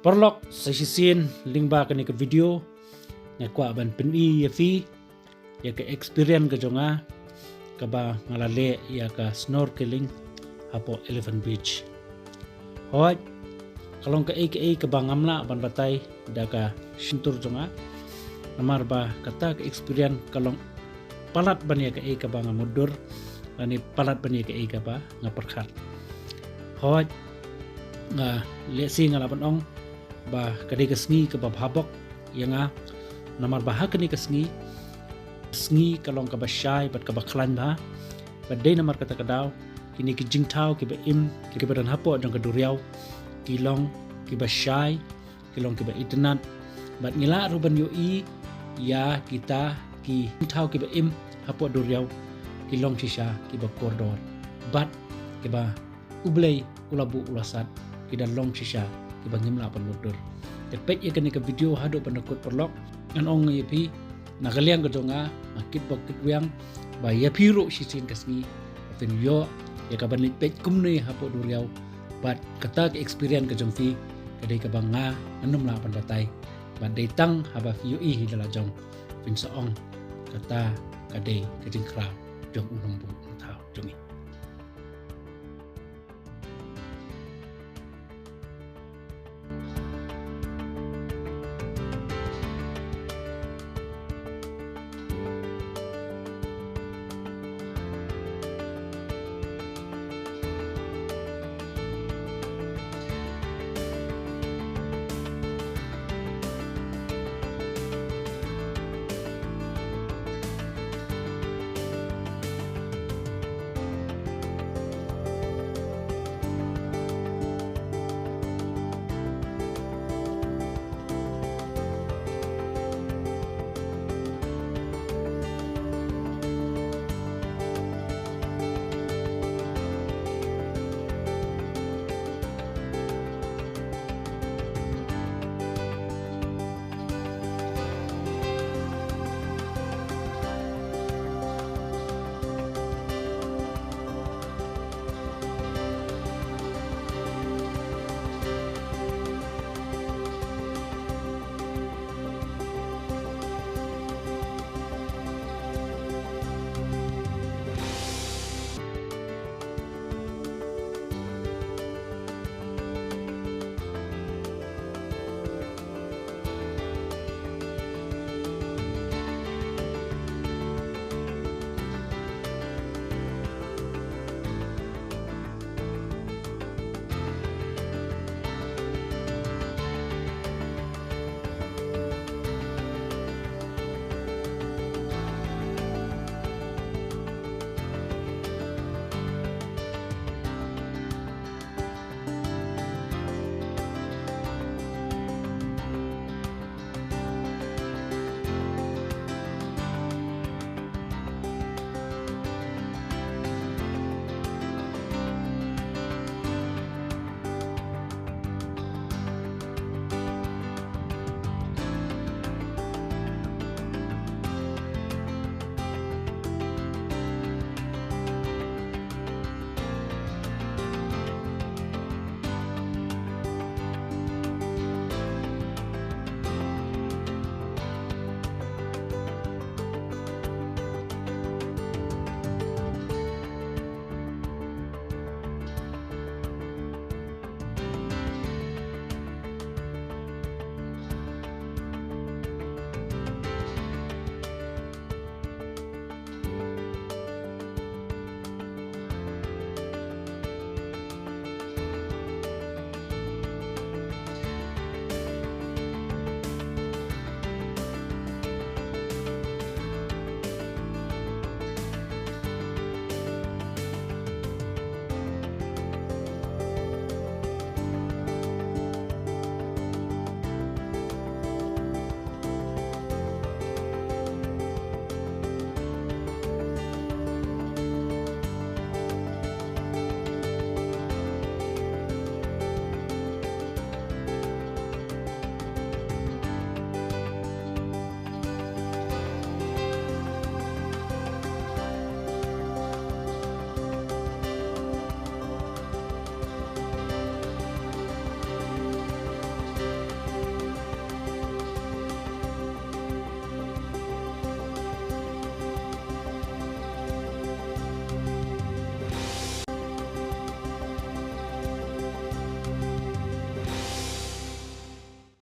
Perlok sesisin lingba kani ke video ngakwa ban peni ya fi ya ke experience ke jonga kaba ngalale ya ka snorkeling hapo Elephant Beach. Hoi kalong ke ba ngamla ban batai da ka shintur jonga namar ba kata ke experience kalong palat ban ya ke ba ngamudur ani palat ban ya ke ba ngaperkhat. Hoi nga lesi ngalapan ong ba kadai kesngi ke ba habok yang namar bah kani kesngi kalong ka ba syai bat ka ba khlem ba badai namar kata kadau kini ki jingthaw ki ba im ki ba dan hapo jong ka duriaw kilong ki ba syai kilong ki ba itynad bat ngila ruban yo ya kita ki jingthaw ki ba im hapo duriaw kilong shisha ki ba kordor bat ki ba ublay ulabu ulasat ki dan long shisha iba ngimla pan mudur tepet ya kani ke video haduh panakut perlok an ong yepi nakaliang gedonga makit bokit wiang ba ya piro sisin kasni fin yo ya ka banit pet kumne hapo duriaw bat kata ke experience ke jongfi kadai ka banga anum la pan batai ba datang haba fiu hidala jong fin saong kata kadai ke jingkra jong unombu tau jongi